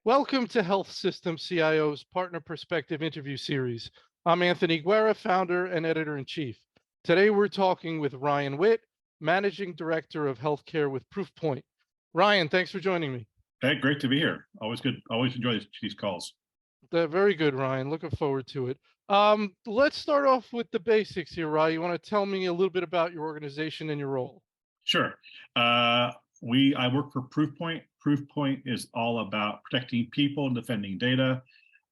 Welcome to Health System CIO's Partner Perspective interview series. I'm Anthony Guerra, founder and editor-in-chief. Today we're talking with Ryan Witt, Managing Director of Healthcare with Proofpoint. Ryan, thanks for joining me. Hey, great to be here. Always good. Always enjoy these calls. Very good, Ryan. Looking forward to it. Let's start off with the basics here, Ryan. You want to tell me a little bit about your organization and your role? Sure. I work for Proofpoint. Proofpoint is all about protecting people and defending data.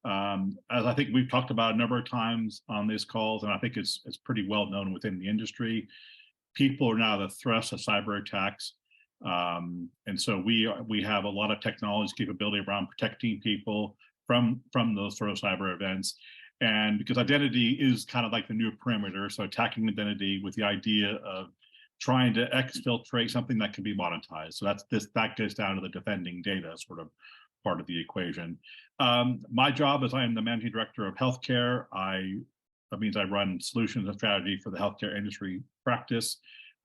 As I think we've talked about a number of times on these calls, and I think it's pretty well known within the industry. People are now the thrust of cyber attacks, and so we have a lot of technology capability around protecting people from those sort of cyber events. And because identity is kind of like the new perimeter, so attacking identity with the idea of trying to exfiltrate something that can be monetized. So that goes down to the defending data sort of part of the equation. My job is I am the managing director of healthcare. That means I run solutions and strategy for the healthcare industry practice.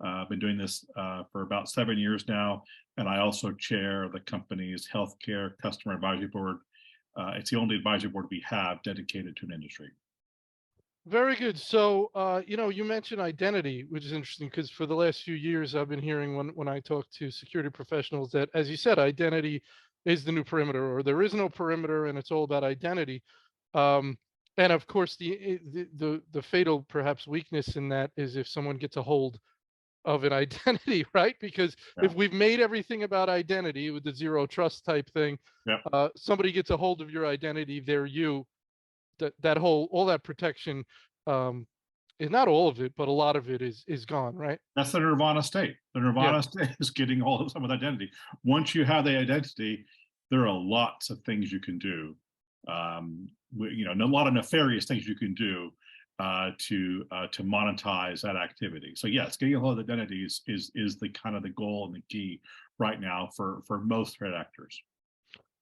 I've been doing this for about 7 years now, and I also chair the company's healthcare customer advisory board. It's the only advisory board we have dedicated to an industry. Very good. So, you mentioned identity, which is interesting because for the last few years, I've been hearing when I talk to security professionals that, as you said, identity is the new perimeter, or there is no perimeter, and it's all about identity. Um, and of course, the fatal perhaps weakness in that is if someone gets a hold of an identity, right? Because Yeah. if we've made everything about identity with the zero trust type thing, Yeah. somebody gets a hold of your identity, they're you. That whole all that protection, um, is not all of it, but a lot of it is gone, right? That's the nirvana state. The Yeah. nirvana state is getting hold of someone's identity. Once you have the identity, there are lots of things you can do. A lot of nefarious things you can do to monetize that activity. So yes, getting a hold of identities is the kind of the goal and the key right now for most threat actors.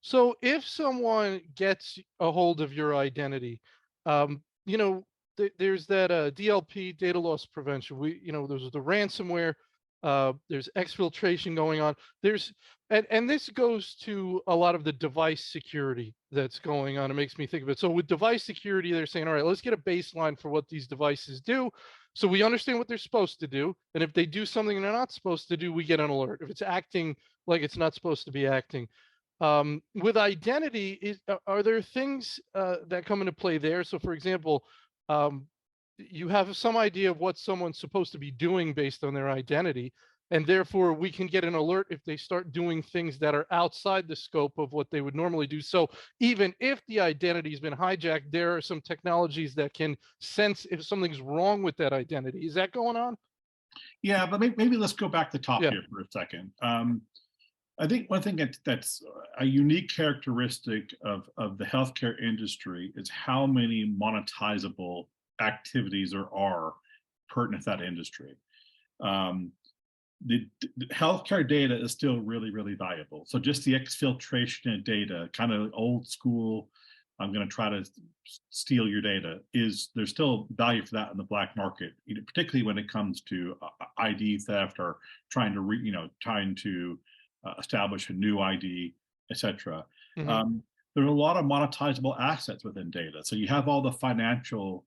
So if someone gets a hold of your identity, um, you know, there's that DLP, data loss prevention. There's the ransomware. There's exfiltration going on. And this goes to a lot of the device security that's going on. It makes me think of it. So with device security, they're saying, all right, let's get a baseline for what these devices do. So we understand what they're supposed to do. And if they do something they're not supposed to do, we get an alert. If it's acting like it's not supposed to be acting. With identity, are there things that come into play there? So, for example, um, you have some idea of what someone's supposed to be doing based on their identity, and therefore we can get an alert if they start doing things that are outside the scope of what they would normally do. So, even if the identity has been hijacked, there are some technologies that can sense if something's wrong with that identity. Is that going on? Yeah, but maybe let's go back to the top Yeah. here for a second. I think one thing that's a unique characteristic of the healthcare industry is how many monetizable activities there are pertinent to that industry. Um, the healthcare data is still really, really valuable. So just the exfiltration of data, kind of old school, I'm going to try to steal your data, there's still value for that in the black market, particularly when it comes to ID theft or trying to establish a new ID, etc. Hmm. There are a lot of monetizable assets within data. So you have all the financial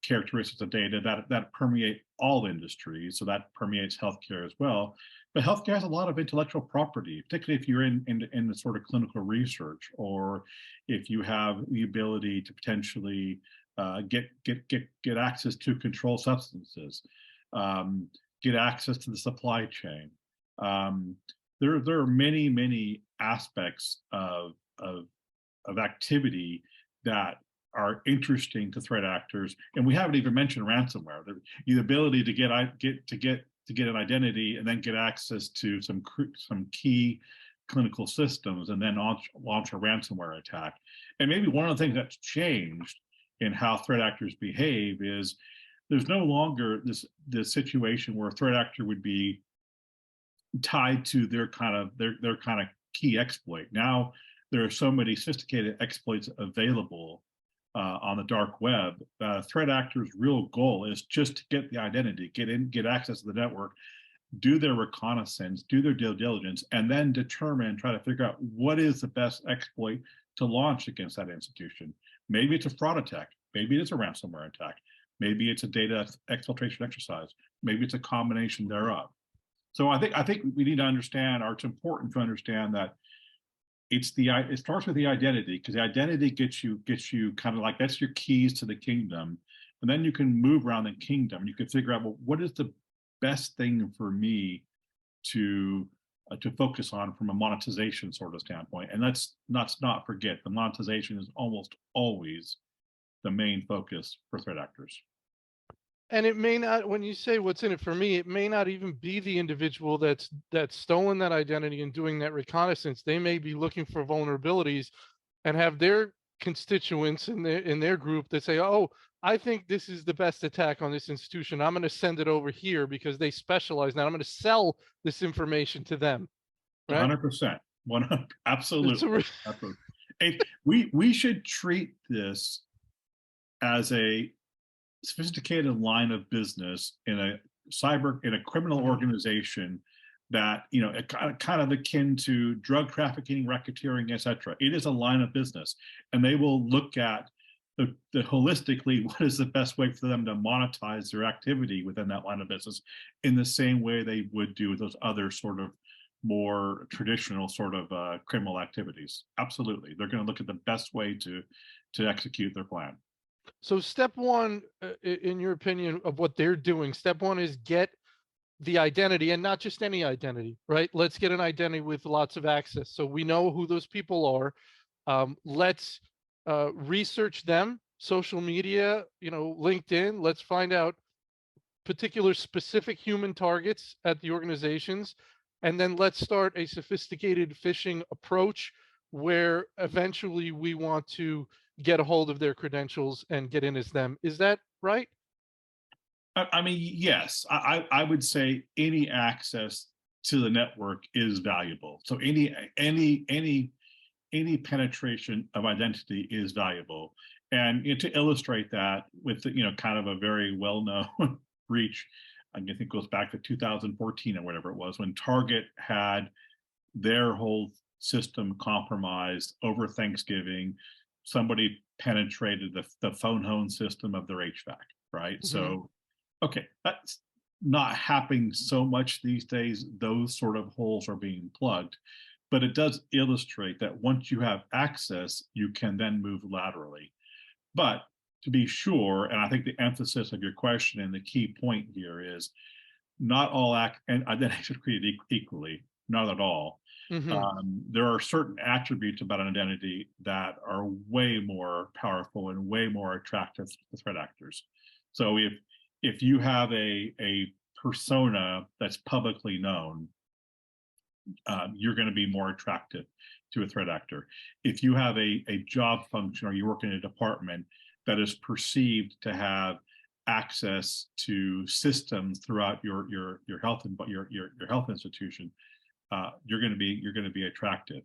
characteristics of data that permeate all industries. So that permeates healthcare as well. But healthcare has a lot of intellectual property, particularly if you're in the sort of clinical research, or if you have the ability to potentially get access to controlled substances, get access to the supply chain. Um, there are many aspects of activity that are interesting to threat actors, and we haven't even mentioned ransomware. The ability to get an identity and then get access to some key clinical systems and then launch a ransomware attack. And maybe one of the things that's changed in how threat actors behave is there's no longer this situation where a threat actor would be tied to their kind of key exploit. Now there are so many sophisticated exploits available on the dark web, threat actors' real goal is just to get the identity, get in, get access to the network, do their reconnaissance, do their due diligence, and then determine, try to figure out what is the best exploit to launch against that institution. Maybe it's a fraud attack. Maybe it's a ransomware attack. Maybe it's a data exfiltration exercise. Maybe it's a combination thereof. So I think we need to understand, or it's important to understand that it starts with the identity, because the identity gets you kind of like, that's your keys to the kingdom, and then you can move around the kingdom. You can figure out, well, what is the best thing for me to focus on from a monetization sort of standpoint. And let's not forget, the monetization is almost always the main focus for threat actors. And it may not, when you say what's in it for me, it may not even be the individual that's stolen that identity and doing that reconnaissance. They may be looking for vulnerabilities and have their constituents in their group that say, "Oh, I think this is the best attack on this institution. I'm going to send it over here because they specialize. Now I'm going to sell this information to them." Right? 100%. 100, It's absolutely. a Absolutely. We should treat this as a sophisticated line of business in a criminal Mhm. organization that, kind of akin to drug trafficking, racketeering, etc. It is a line of business, and they will look at the holistically, what is the best way for them to monetize their activity within that line of business, in the same way they would do with those other sort of more traditional sort of criminal activities. Absolutely, they're going to look at the best way to execute their plan. So step one, in your opinion, of what they're doing, step one is get the identity, and not just any identity, right? Let's get an identity with lots of access, so we know who those people are. Let's research them, social media, LinkedIn. Let's find out particular specific human targets at the organizations, and then let's start a sophisticated phishing approach where eventually we want to get a hold of their credentials and get in as them. Is that right? I mean, yes, I would say any access to the network is valuable. So any penetration of identity is valuable. And to illustrate that with kind of a very well-known breach, I think it goes back to 2014 or whatever it was, when Target had their whole system compromised over Thanksgiving. Somebody penetrated the phone home system of their HVAC, right? Hmm. So, okay, that's not happening so much these days. Those sort of holes are being plugged, but it does illustrate that once you have access, you can then move laterally. But to be sure, and I think the emphasis of your question and the key point here is, not all and identities are created equally, not at all. Hmm. There are certain attributes about an identity that are way more powerful and way more attractive to threat actors. So if you have a persona that's publicly known, you're going to be more attractive to a threat actor. If you have a job function, or you work in a department that is perceived to have access to systems throughout your health and your health institution, you're going to be attractive.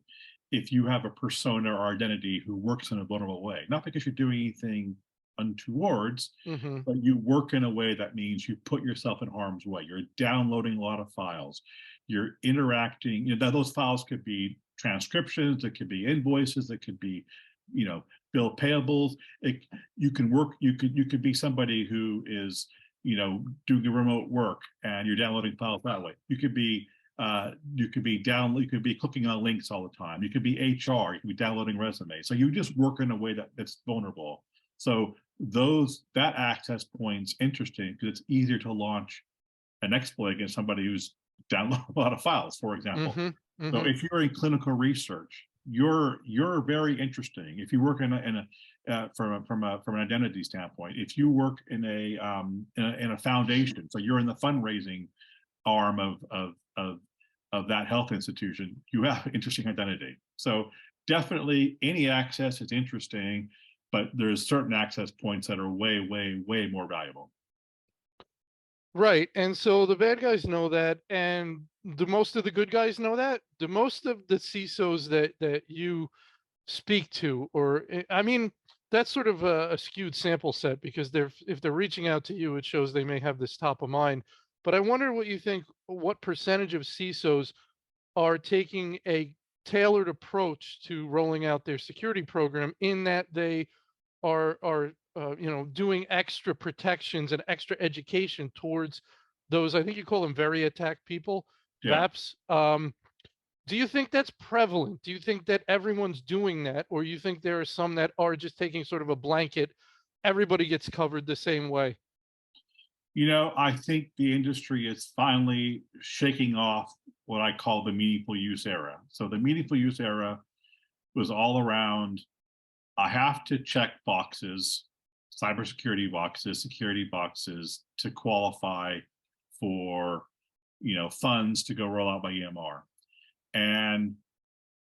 If you have a persona or identity who works in a vulnerable way, not because you're doing anything untowards, Hmm. but you work in a way that means you put yourself in harm's way. You're downloading a lot of files. You're interacting. Those files could be transcriptions, it could be invoices, it could be, bill payables. You can work. You could be somebody who is, doing a remote work and you're downloading files that way. You could be clicking on links all the time. You could be HR, you could be downloading resumes. So you just work in a way that's vulnerable. So that access point's interesting because it's easier to launch an exploit against somebody who's downloaded a lot of files, for example. Hmm. So Hmm. if you're in clinical research, you're very interesting. If you work from an identity standpoint, if you work in a foundation, so you're in the fundraising arm of that health institution, you have interesting identity. So definitely any access is interesting, but there's certain access points that are way, way, way more valuable. Right. And so the bad guys know that, and the most of the good guys know that. The most of the CISOs that you speak to, or I mean, that's sort of a skewed sample set because if they're reaching out to you, it shows they may have this top of mind. But I wonder what you think, what percentage of CISOs are taking a tailored approach to rolling out their security program in that they are doing extra protections and extra education towards those, I think you call them very attacked people, Yeah. VAPs. Do you think that's prevalent? Do you think that everyone's doing that, or you think there are some that are just taking sort of a blanket, everybody gets covered the same way? I think the industry is finally shaking off what I call the meaningful use era. So the meaningful use era was all around, I have to check boxes, cybersecurity boxes, security boxes to qualify for, funds to go roll out by EMR. And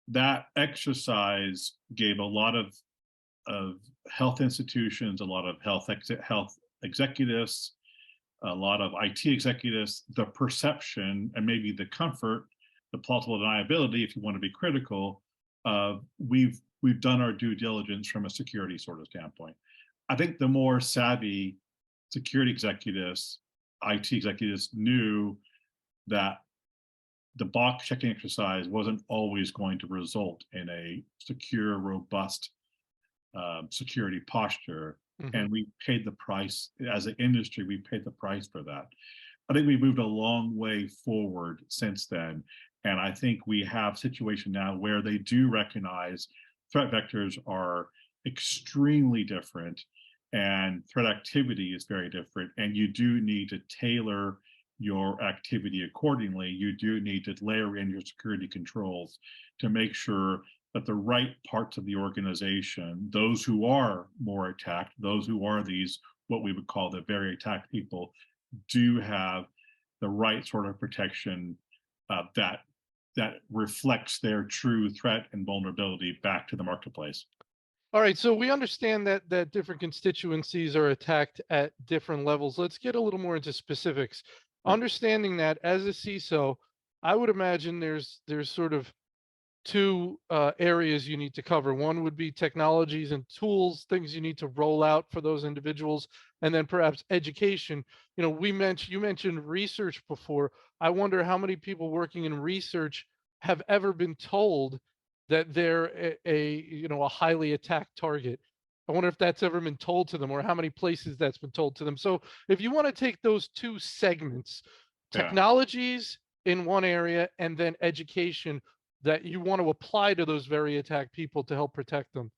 that exercise gave a lot of health institutions, a lot of health executives, a lot of IT executives, the perception and maybe the comfort, the plausible deniability, if you want to be critical, we've done our due diligence from a security sort of standpoint. I think the more savvy security executives, IT executives knew that the box checking exercise wasn't always going to result in a secure, robust security posture. Hmm. And we paid the price as an industry, we paid the price for that. I think we've moved a long way forward since then. And I think we have a situation now where they do recognize threat vectors are extremely different and threat activity is very different. And you do need to tailor your activity accordingly. You do need to layer in your security controls to make sure that the right parts of the organization, those who are more attacked, those who are these, what we would call the very attacked people, do have the right sort of protection that reflects their true threat and vulnerability back to the marketplace. All right, so we understand that different constituencies are attacked at different levels. Let's get a little more into specifics. Yeah. Understanding that as a CISO, I would imagine there's sort of two areas you need to cover. One would be technologies and tools, things you need to roll out for those individuals, and then perhaps education. You mentioned research before. I wonder how many people working in research have ever been told that they're a highly attacked target. I wonder if that's ever been told to them or how many places that's been told to them. So if you want to take those two segments, Yeah. technologies in one area and then education that you want to apply to those very attacked people to help protect them.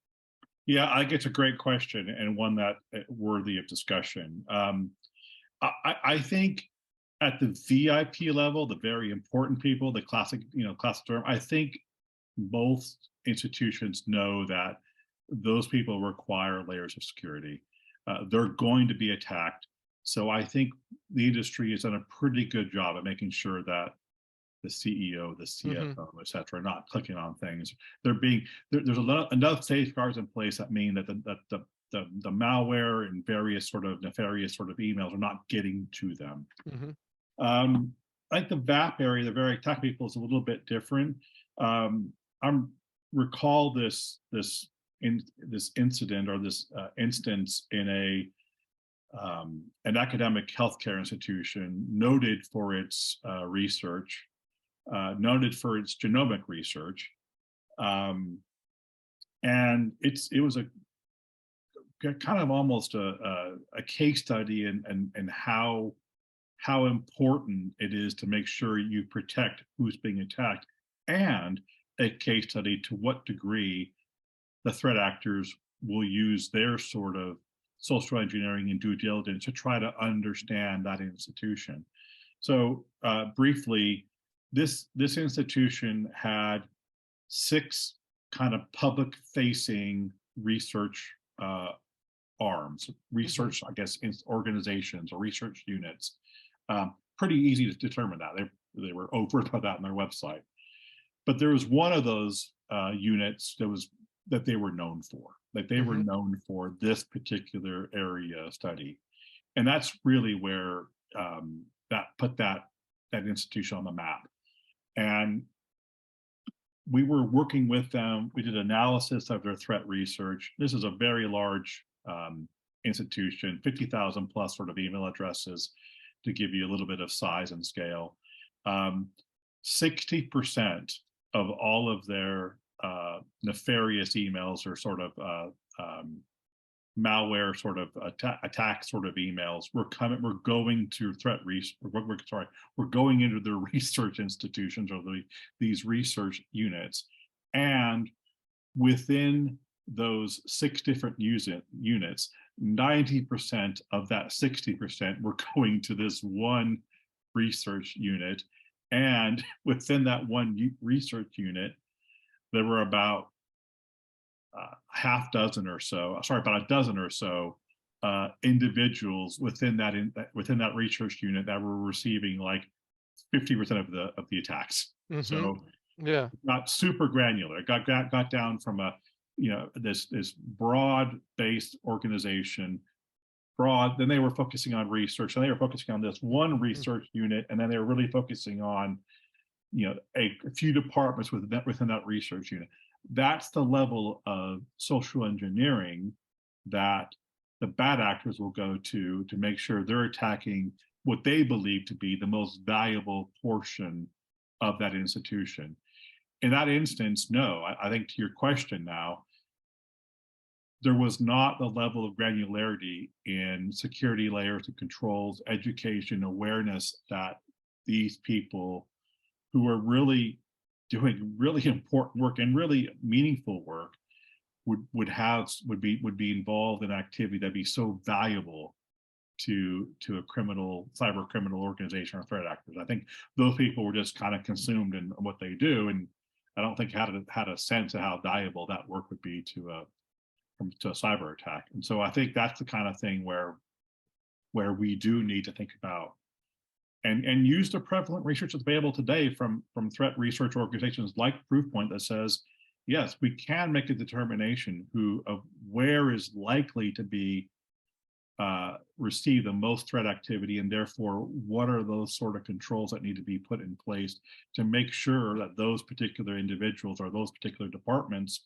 Yeah, I think it's a great question and one that worthy of discussion. I think at the VIP level, the very important people, the classic term, I think both institutions know that those people require layers of security. They're going to be attacked. So I think the industry has done a pretty good job of making sure that the CEO, the Hmm. CFO, et cetera, are not clicking on things. There's enough safeguards in place that mean that the malware and various sort of nefarious sort of emails are not getting to them. Hmm. Um, I think the VAP area, the very attack people, is a little bit different. I recall this incident or this instance in an academic healthcare institution noted for its research, noted for its genomic research, um, and it was a kind of almost a case study in how important it is to make sure you protect who's being attacked, and a case study to what degree the threat actors will use their sort of social engineering and due diligence to try to understand that institution. So briefly, this institution had 6 kind of public facing research arms, Hmm. research, I guess, organizations or research units. Pretty easy to determine that. They were overt about that on their website. But there was one of those units that they were known for, like they were Hmm. known for this particular area of study. And that's really where that put that institution on the map. And we were working with them. We did analysis of their threat research. This is a very large institution, 50,000 plus sort of email addresses to give you a little bit of size and scale. 60% of all of their nefarious emails or sort of malware sort of attack sort of emails we're going to we're going into the research institutions or these research units, and within those six different units, 90% of that 60% were going to this one research unit, and within that one research unit there were about half dozen or so, sorry, about a dozen or so individuals within that research unit that were receiving like 50% of the attacks. Hmm. So Yeah. not super granular. It got down from a this broad based organization. Broad. Then they were focusing on research, and they were focusing on this one research unit, and then they were really focusing on a few departments within that research unit. That's the level of social engineering that the bad actors will go to make sure they're attacking what they believe to be the most valuable portion of that institution. In that instance, no, I think to your question now, there was not the level of granularity in security layers and controls, education, awareness that these people who are really doing really important work and really meaningful work would be involved in activity that'd be so valuable to a cyber criminal organization or threat actors. I think those people were just kind of consumed in what they do, and I don't think had a sense of how valuable that work would be to a cyber attack. And so I think that's the kind of thing where we do need to think about and use the prevalent research that's available today from threat research organizations like Proofpoint that says, yes, we can make a determination of where is likely to be receive the most threat activity, and therefore what are those sort of controls that need to be put in place to make sure that those particular individuals or those particular departments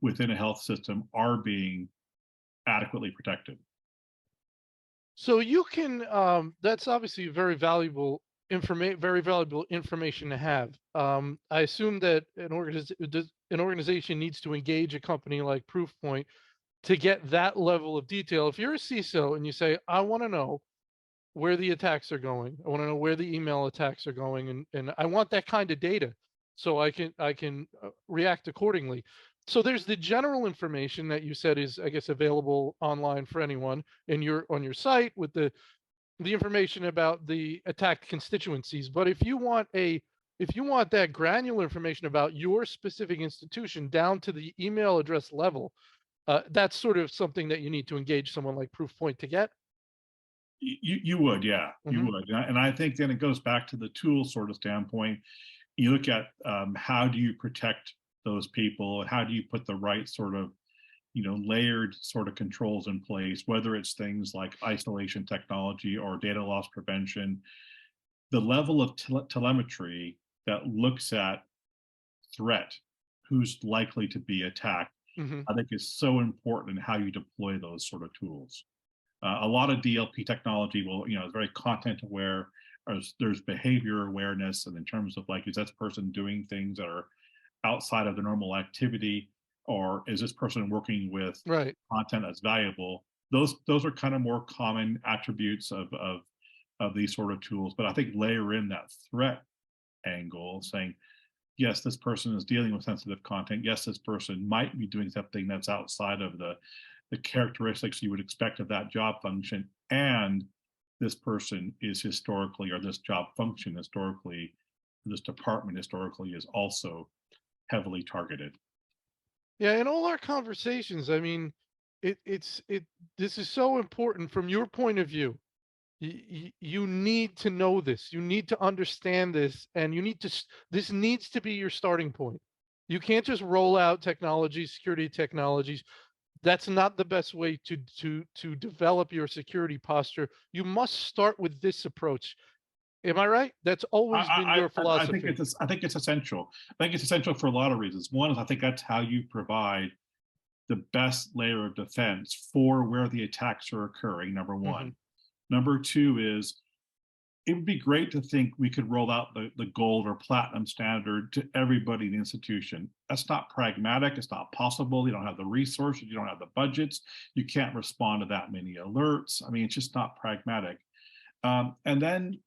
within a health system are being adequately protected. So you can, that's obviously very valuable information to have. I assume that an organization needs to engage a company like Proofpoint to get that level of detail. If you're a CISO and you say, I want to know where the attacks are going, I want to know where the email attacks are going, and I want that kind of data so I can react accordingly. So there's the general information that you said is, I guess, available online for anyone, and you're on your site with the information about the attacked constituencies. But if you want that granular information about your specific institution down to the email address level, that's sort of something that you need to engage someone like Proofpoint to get. You would, yeah, you Hmm. would, and I think then it goes back to the tool sort of standpoint. You look at how do you protect those people, and how do you put the right sort of layered sort of controls in place, whether it's things like isolation technology or data loss prevention. The level of telemetry that looks at threat, who's likely to be attacked, Hmm. I think is so important in how you deploy those sort of tools. A lot of DLP technology will, is very content aware. There's behavior awareness, and in terms of like, is this person doing things that are outside of the normal activity, or is this person working with Right. content that's valuable? Those are kind of more common attributes of these sort of tools. But I think layer in that threat angle, saying, yes, this person is dealing with sensitive content. Yes, this person might be doing something that's outside of the characteristics you would expect of that job function. And this person is historically, or this job function historically, this department historically is also heavily targeted. Yeah, in all our conversations, I mean, this is so important from your point of view. You need to know this. You need to understand this, and this needs to be your starting point. You can't just roll out technologies, security technologies. That's not the best way to develop your security posture. You must start with this approach. Am I right? That's always been your I think philosophy. I think it's essential. I think it's essential for a lot of reasons. One is I think that's how you provide the best layer of defense for where the attacks are occurring, number Hmm. one. Number two is it would be great to think we could roll out the gold or platinum standard to everybody in the institution. That's not pragmatic. It's not possible. You don't have the resources. You don't have the budgets. You can't respond to that many alerts. I mean, it's just not pragmatic. And then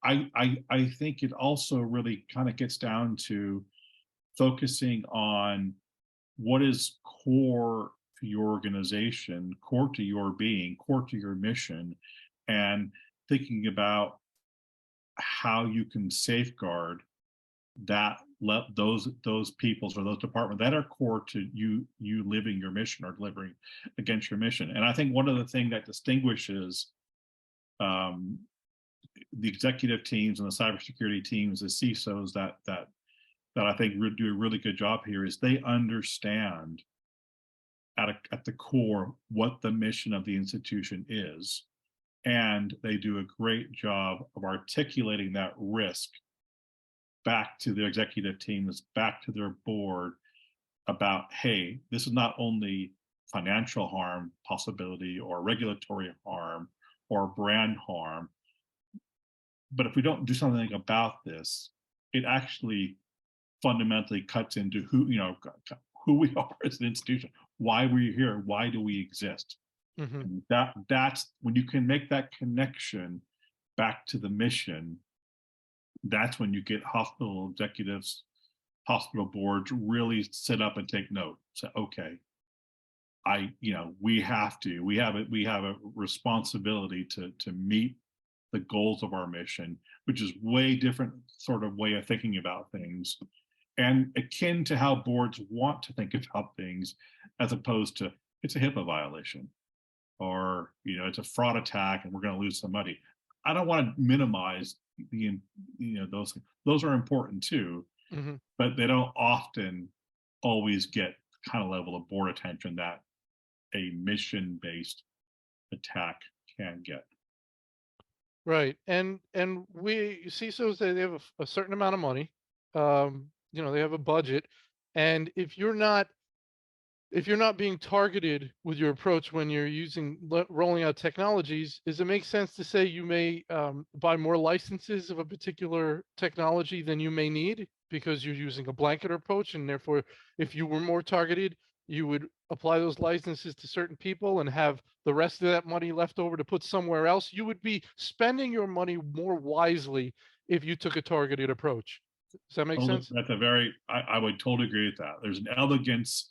I think it also really kind of gets down to focusing on what is core to your organization, core to your being, core to your mission, and thinking about how you can safeguard that let those peoples or those departments that are core to you living your mission or delivering against your mission. And I think one of the things that distinguishes um, the executive teams and the cybersecurity teams, the CISOs that I think do a really good job here is they understand at the core what the mission of the institution is, and they do a great job of articulating that risk back to their executive teams, back to their board about, hey, this is not only financial harm possibility or regulatory harm or brand harm, but if we don't do something about this, it actually fundamentally cuts into who we are as an institution, why we're here, why do we exist. Hmm. And that's when you can make that connection back to the mission, that's when you get hospital executives, hospital boards really sit up and take note. Say, okay, we have a responsibility to meet the goals of our mission, which is way different sort of way of thinking about things and akin to how boards want to think about things, as opposed to it's a HIPAA violation or it's a fraud attack and we're going to lose some money. I don't want to minimize the those are important too, Hmm. but they don't often always get the kind of level of board attention that a mission based attack can get. Right. And we CISOs, they have a certain amount of money. They have a budget. And if you're not being targeted with your approach when you're rolling out technologies, is it makes sense to say you may buy more licenses of a particular technology than you may need because you're using a blanket approach, and therefore, if you were more targeted, you would apply those licenses to certain people and have the rest of that money left over to put somewhere else. You would be spending your money more wisely if you took a targeted approach. Does that make Well, sense? that's I would totally agree with that. There's an elegance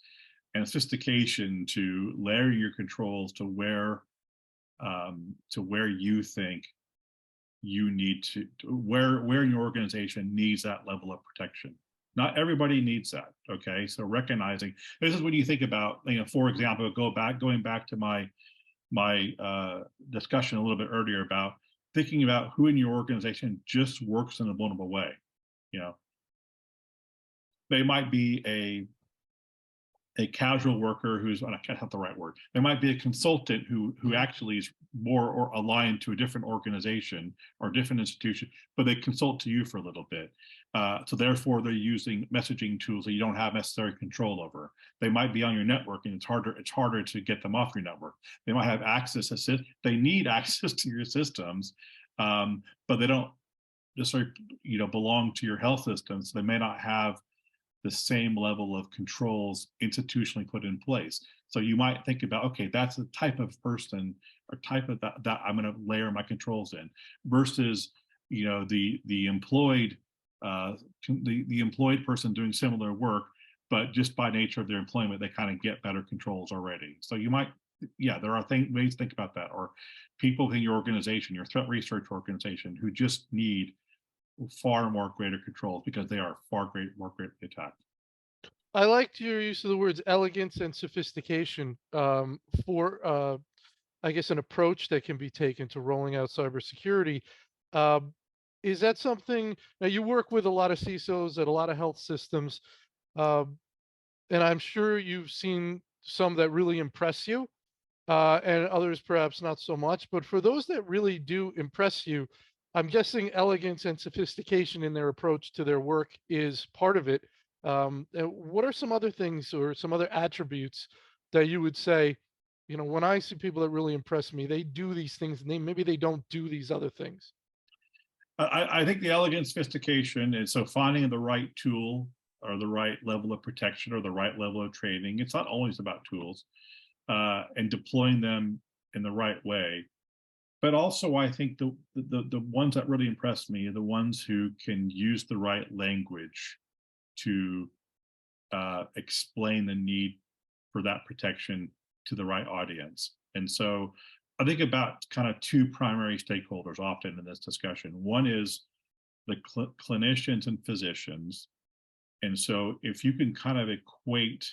and sophistication to layer your controls to where you think you need where your organization needs that level of protection. Not everybody needs that. Okay, so recognizing this is when you think about, for example, going back to my discussion a little bit earlier about thinking about who in your organization just works in a vulnerable way. You know, they might be a casual worker who's, I can't have the right word. There might be a consultant who Hmm. actually is more or aligned to a different organization or different institution, but they consult to you for a little bit. So therefore, they're using messaging tools that you don't have necessary control over. They might be on your network, and it's harder to get them off your network. They might have access to they need access to your systems, but they don't necessarily belong to your health system. So they may not have the same level of controls institutionally put in place. So you might think about, okay, that's the type of person or type of that I'm going to layer my controls in, versus the employed the employed person doing similar work, but just by nature of their employment, they kind of get better controls already. So you might, yeah, there are ways to think about that, or people in your organization, your threat research organization, who just need far more greater controls because they are more greatly attacked. I liked your use of the words elegance and sophistication for, I guess, an approach that can be taken to rolling out cybersecurity. Um, is that something now you work with a lot of CISOs at a lot of health systems, um, and I'm sure you've seen some that really impress you, and others perhaps not so much. But for those that really do impress you, I'm guessing elegance and sophistication in their approach to their work is part of it. What are some other things or some other attributes that you would say, when I see people that really impress me, they do these things and maybe they don't do these other things. I think the elegant sophistication is so finding the right tool or the right level of protection or the right level of training. It's not always about tools and deploying them in the right way. But also, I think the ones that really impress me are the ones who can use the right language to explain the need for that protection to the right audience. And so I think about kind of two primary stakeholders often in this discussion. One is the clinicians and physicians. And so if you can kind of equate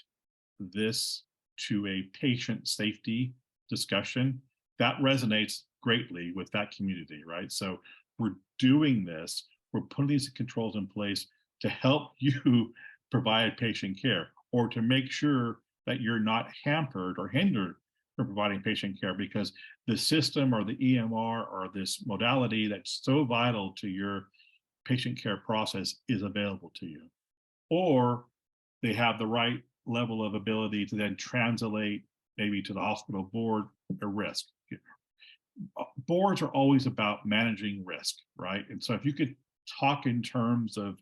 this to a patient safety discussion, that resonates greatly with that community, right? So we're doing this, we're putting these controls in place to help you provide patient care or to make sure that you're not hampered or hindered from providing patient care because the system or the EMR or this modality that's so vital to your patient care process is available to you. Or they have the right level of ability to then translate maybe to the hospital board a risk. Boards are always about managing risk, right? And so if you could talk in terms of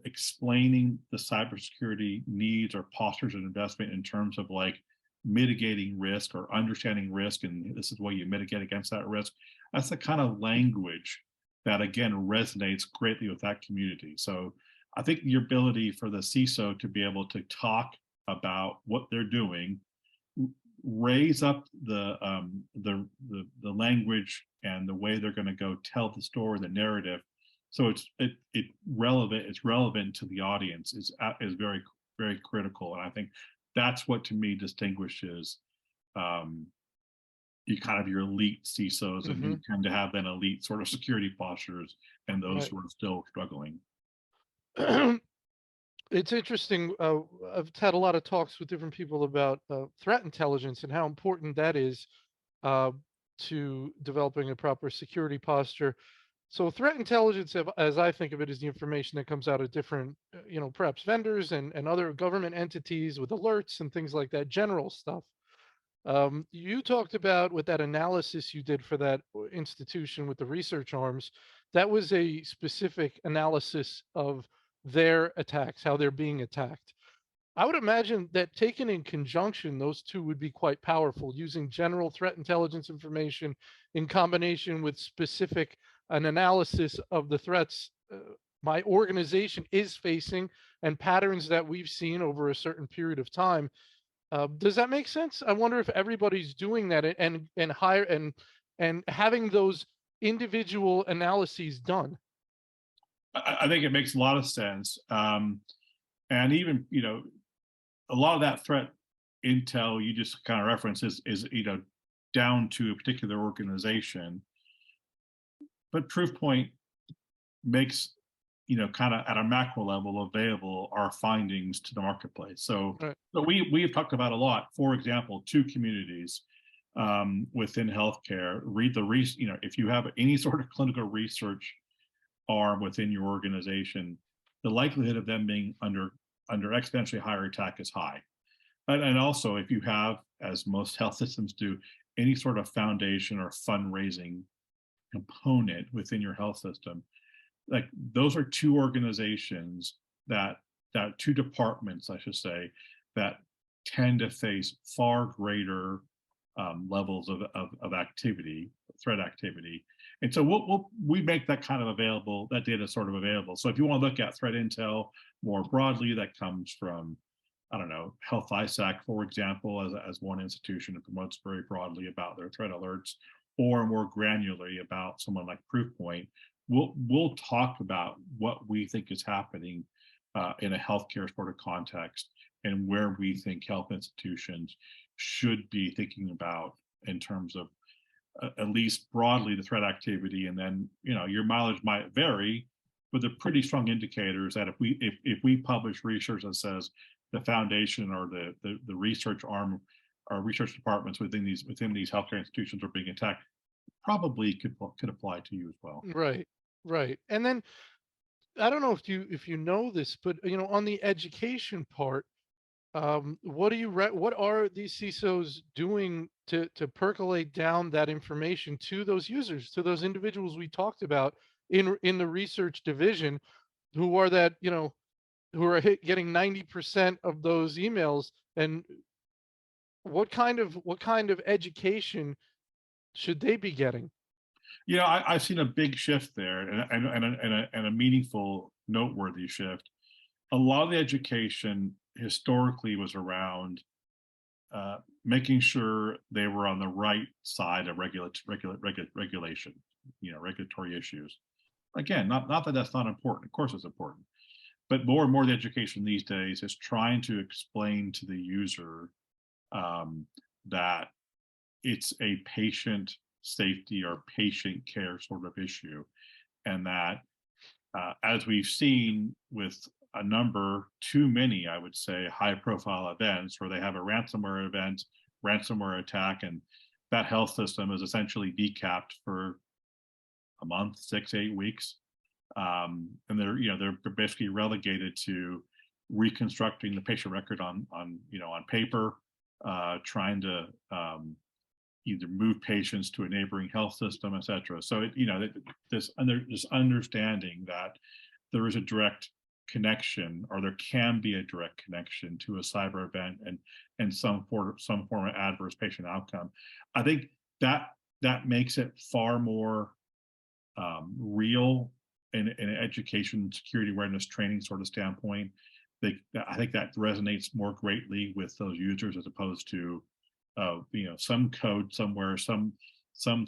explaining the cybersecurity needs or postures of investment in terms of like mitigating risk or understanding risk, and this is the way you mitigate against that risk. That's the kind of language that again resonates greatly with that community. So I think the ability for the CISO to be able to talk about what they're doing, raise up the language and the way they're going to go tell the story, the narrative, so it's relevant to the audience is very critical, and I think that's what to me distinguishes you kind of your elite CISOs and Hmm. who tend to have then elite sort of security postures and those Right. who are still struggling. It's interesting. I've had a lot of talks with different people about threat intelligence and how important that is uh, to developing a proper security posture. So, threat intelligence, as I think of it, is the information that comes out of different, perhaps vendors and other government entities with alerts and things like that, general stuff. You talked about with that analysis you did for that institution with the research arms, that was a specific analysis of their attacks, how they're being attacked. I would imagine that taken in conjunction, those two would be quite powerful, using general threat intelligence information in combination with specific an analysis of the threats my organization is facing and patterns that we've seen over a certain period of time. Does that make sense? I wonder if everybody's doing that and hire and having those individual analyses done. I think it makes a lot of sense, and even a lot of that threat intel you just kind of reference is down to a particular organization, but Proofpoint makes kind of at a macro level available our findings to the marketplace. So, Right. so we have talked about a lot. For example, two communities within healthcare. Read the if you have any sort of clinical research arm within your organization, the likelihood of them being under exponentially higher attack is high. And also, if you have, as most health systems do, any sort of foundation or fundraising component within your health system, like those are two organizations that two departments, I should say, that tend to face far greater levels of activity, threat activity. And so we make that kind of available, that data sort of available. So if you want to look at threat intel more broadly, that comes from, I don't know, Health ISAC, for example, as one institution that promotes very broadly about their threat alerts, or more granularly about someone like Proofpoint, we'll talk about what we think is happening in a healthcare sort of context and where we think health institutions should be thinking about in terms of at least broadly the threat activity. And then your mileage might vary, but they're pretty strong indicators that if we publish research that says the foundation or the research arm or research departments within these healthcare institutions are being attacked, probably could apply to you as well. Right, right. And then I don't know if you know this, but on the education part, what do what are these CISOs doing to percolate down that information to those users, to those individuals we talked about in the research division, who are that, who are getting 90% of those emails? And what kind of education should they be getting? I've seen a big shift there, and a meaningful, noteworthy shift. A lot of the education historically was around making sure they were on the right side of regulation, regulatory issues. Again, not that that's not important. Of course, it's important, but more and more the education these days is trying to explain to the user um, that it's a patient safety or patient care sort of issue, and that as we've seen with a number, too many, I would say, high profile events where they have a ransomware event, ransomware attack, and that health system is essentially decapped for a month, 6, 8 weeks. And they're basically relegated to reconstructing the patient record on paper, trying to either move patients to a neighboring health system, et cetera. So this understanding that there is a direct connection, or there can be a direct connection to a cyber event and some form of adverse patient outcome. I think that makes it far more real in an education, security awareness training sort of standpoint. I think that resonates more greatly with those users, as opposed to some code somewhere, some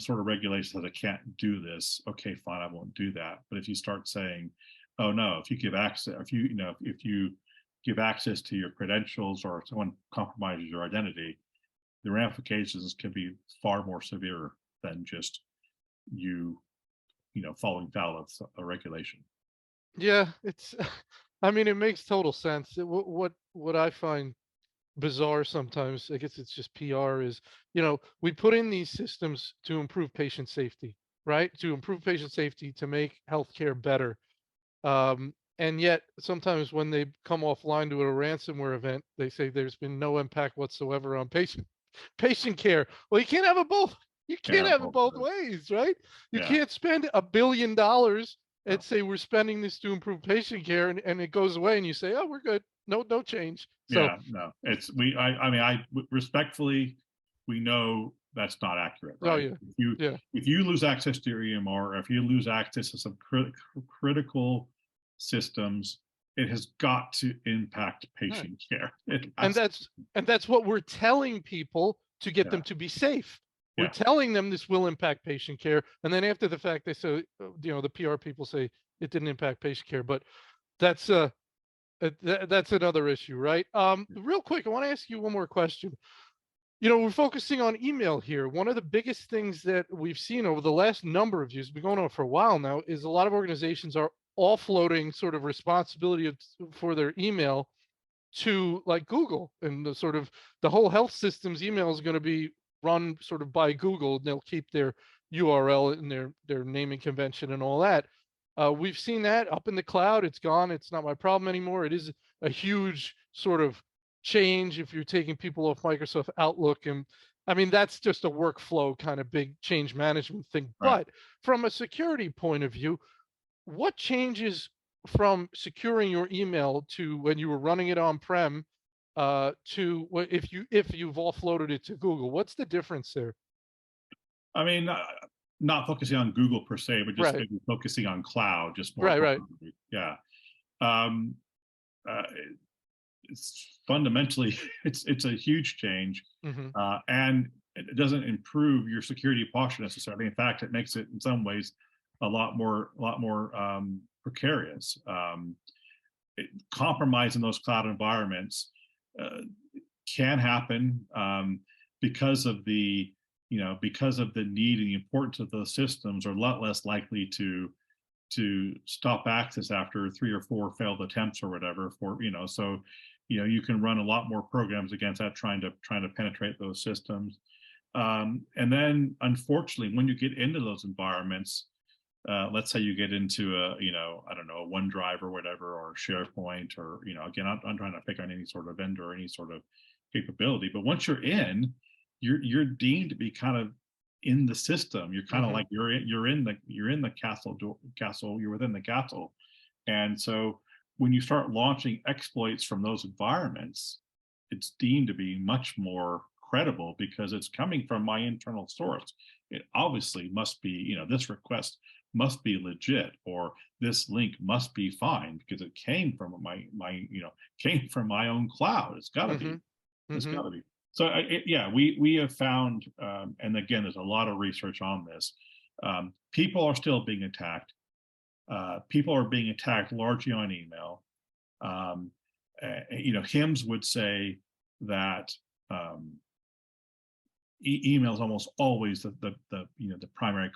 sort of regulation that I can't do this. Okay, fine, I won't do that. But if you start saying, oh no, if you give access, if you give access to your credentials, or someone compromises your identity, the ramifications can be far more severe than just you falling foul of a regulation. Yeah, it's I mean, it makes total sense. What I find bizarre sometimes, I guess it's just PR, is, we put in these systems to improve patient safety, right? To improve patient safety, to make healthcare better. And yet sometimes when they come offline to a ransomware event, they say there's been no impact whatsoever on patient care. Well, you can't have it both. You can't Yeah, have it well, both ways, right? You yeah, can't spend $1 billion no, and say we're spending this to improve patient care, and it goes away, and you say, oh, we're good. No change. So, yeah, no. It's we. I mean, respectfully, we know that's not accurate, oh right? yeah, If you yeah. if you lose access to your EMR, or if you lose access to some critical systems, it has got to impact Right. patient care. It And has. that's what we're telling people to get Yeah, them to be safe. We're yeah, telling them this will impact patient care, and then after the fact, they say, the PR people say it didn't impact patient care, but that's that's another issue, right? Real quick, I want to ask you one more question. We're focusing on email here. One of the biggest things that we've seen over the last number of years, been going on for a while now, is a lot of organizations are offloading sort of responsibility for their email to like Google, and the whole health system's email is going to be run sort of by Google, and they'll keep their URL and their naming convention and all that. We've seen that up in the cloud. It's gone. It's not my problem anymore. It is a huge sort of change if you're taking people off Microsoft Outlook. And I mean, that's just a workflow kind of big change management thing. right. But from a security point of view, what changes from securing your email to when you were running it on-prem, to if you've offloaded it to Google? What's the difference there? I mean, not focusing on Google per se, but just Right, maybe focusing on cloud, just more right, right. broadly. Yeah. Um, uh, it's fundamentally it's a huge change, Hmm. and it doesn't improve your security posture necessarily. In fact, it makes it in some ways a lot more precarious. Compromise in those cloud environments uh, can happen, because of the because of the need and the importance of those systems are a lot less likely to stop access after 3 or 4 failed attempts or whatever. So you can run a lot more programs against that, trying to penetrate those systems. And then, unfortunately, when you get into those environments, let's say you get into I don't know, a OneDrive or whatever, or SharePoint, or, again, I'm trying to pick on any sort of vendor or any sort of capability. But once you're in, you're deemed to be kind of in the system. You're kind of Hmm. like you're in the castle. You're within the castle. And so when you start launching exploits from those environments, it's deemed to be much more credible because it's coming from my internal source. It obviously must be, this request must be legit, or this link must be fine because it came from came from my own cloud. It's got to Hmm. be. It's Hmm. got to be. So yeah, we have found, and again, there's a lot of research on this. People are still being attacked. People are being attacked largely on email. Um, HIMSS would say that um, email is almost always the primary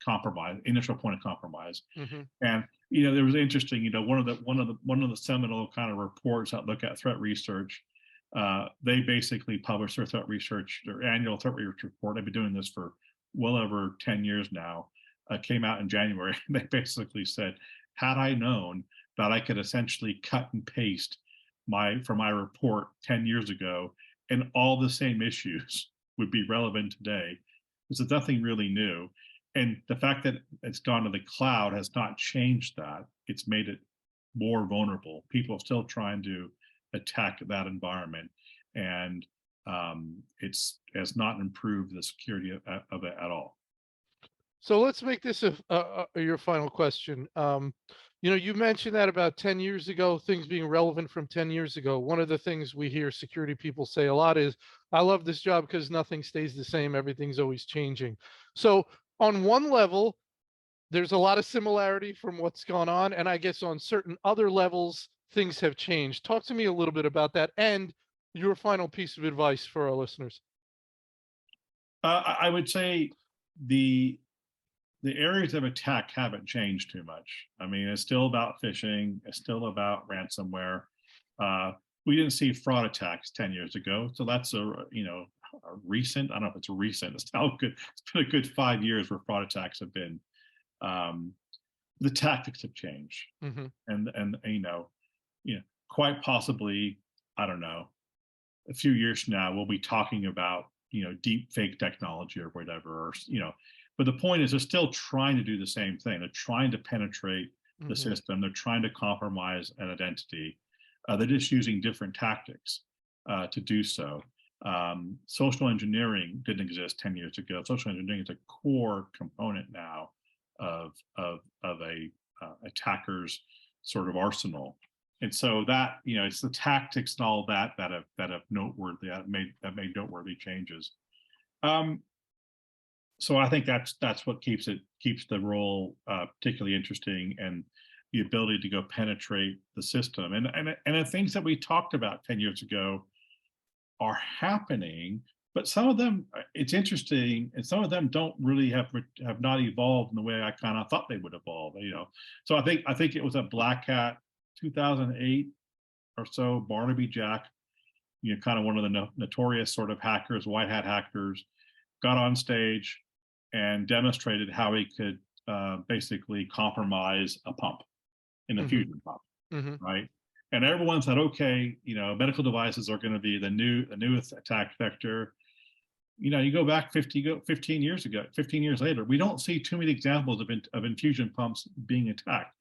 compromise, initial point of compromise. Hmm. And there was interesting, one of the seminal kind of reports that look at threat research. They basically publish their threat research, their annual threat research report. They've been doing this for well over 10 years now. Came out in January. They basically said, had I known that I could essentially cut and paste my report 10 years ago, and all the same issues would be relevant today, because nothing really new. And the fact that it's gone to the cloud has not changed that. It's made it more vulnerable. People are still trying to attack that environment, and it's has not improved the security of it at all. So let's make this your final question. You mentioned that about 10 years ago, things being relevant from 10 years ago. One of the things we hear security people say a lot is, I love this job because nothing stays the same. Everything's always changing. So on one level, there's a lot of similarity from what's gone on. And I guess on certain other levels, things have changed. Talk to me a little bit about that and your final piece of advice for our listeners. I would say the the areas of attack haven't changed too much. I mean, it's still about phishing. It's still about ransomware. Uh, we didn't see fraud attacks 10 years ago, so that's a recent. I don't know if it's recent. It's now good. It's been a good 5 years where fraud attacks have been. Um, the tactics have changed, Hmm. and quite possibly, I don't know, a few years from now we'll be talking about deep fake technology or whatever, or but the point is they're still trying to do the same thing. They're trying to penetrate the Hmm. system. They're trying to compromise an identity. They're just using different tactics to do so. Social engineering didn't exist 10 years ago. Social engineering is a core component now of a attacker's sort of arsenal. And so that, it's the tactics and all that have noteworthy that made noteworthy changes. Um, so I think that's what keeps the role particularly interesting, and the ability to go penetrate the system. And the things that we talked about 10 years ago are happening, but some of them, it's interesting, and some of them don't really have not evolved in the way I kind of thought they would evolve. So I think it was a Black Hat 2008 or so, Barnaby Jack, kind of one of the notorious sort of hackers, white hat hackers, got on stage and demonstrated how he could basically compromise a pump in a Hmm. fusion pump, Hmm. right? And everyone said, okay, medical devices are going to be the newest attack vector. You go back 15 years ago, 15 years later, we don't see too many examples of infusion pumps being attacked.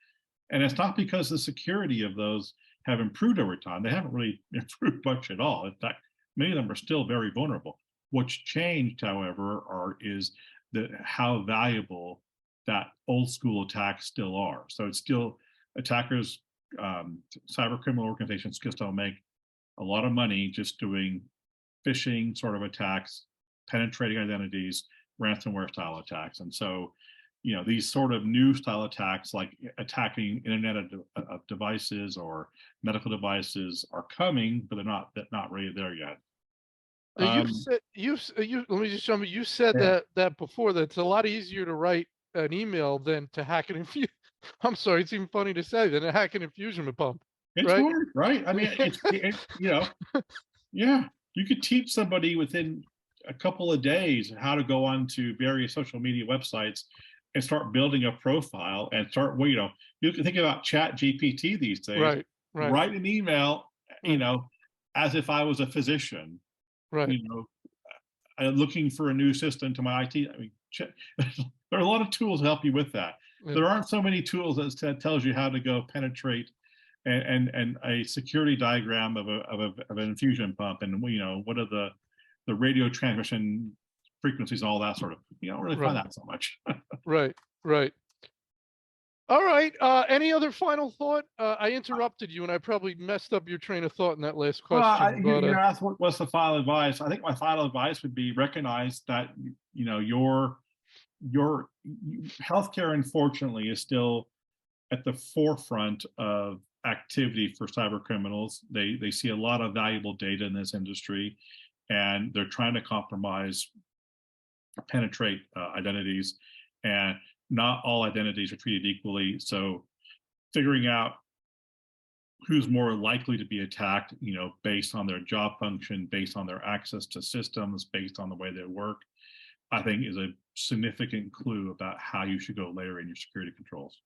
And it's not because the security of those have improved over time. They haven't really improved much at all. In fact, many of them are still very vulnerable. What's changed, however, is how valuable that old school attacks still are. So it's still attackers, cyber criminal organizations just don't make a lot of money just doing phishing sort of attacks, penetrating identities, ransomware style attacks. And so, these sort of new style attacks, like attacking internet of devices or medical devices, are coming, but they're not really there yet. You Um, said let me just jump in. You said yeah, that before, that it's a lot easier to write an email than to hack an infusion. I'm sorry, it's even funny to say, than to hack an infusion pump, it's right? hard, right? I mean, yeah, you could teach somebody within a couple of days how to go onto various social media websites and start building a profile and start, well, you can think about Chat GPT these days. Right. Right. Write an email, Right. as if I was a physician, Right. you know, looking for a new system to my IT. I mean, there are a lot of tools to help you with that. Yeah. There aren't so many tools that tells you how to go penetrate and a security diagram of an infusion pump, and what are the radio transmission frequencies and all that sort of. You don't really find Right. that so much. Right. Right. All right. Any other final thought? I interrupted you, and I probably messed up your train of thought in that last Well, question. But you asked what's the final advice. I think my final advice would be recognize that your healthcare, unfortunately, is still at the forefront of activity for cyber criminals. They see a lot of valuable data in this industry, and they're trying to compromise, penetrate identities, and not all identities are treated equally. So figuring out who's more likely to be attacked, based on their job function, based on their access to systems, based on the way they work, I think is a significant clue about how you should go layer in your security controls.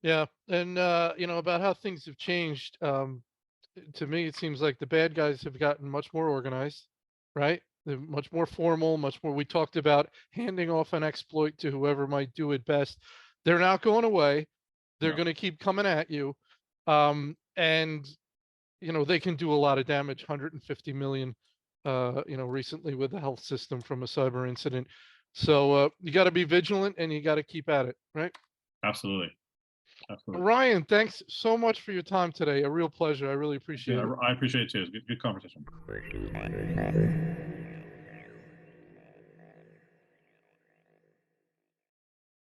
yeah, and about how things have changed. To me, it seems like the bad guys have gotten much more organized, right? They're much more formal, much more. We talked about handing off an exploit to whoever might do it best. They're not going away. They're Yeah, going to keep coming at you. And they can do a lot of damage, 150 million, recently with the health system from a cyber incident. So you got to be vigilant and you got to keep at it, right? absolutely. Absolutely. Ryan, thanks so much for your time today. A real pleasure. I really appreciate Yeah, it. I appreciate it too. It's a good conversation.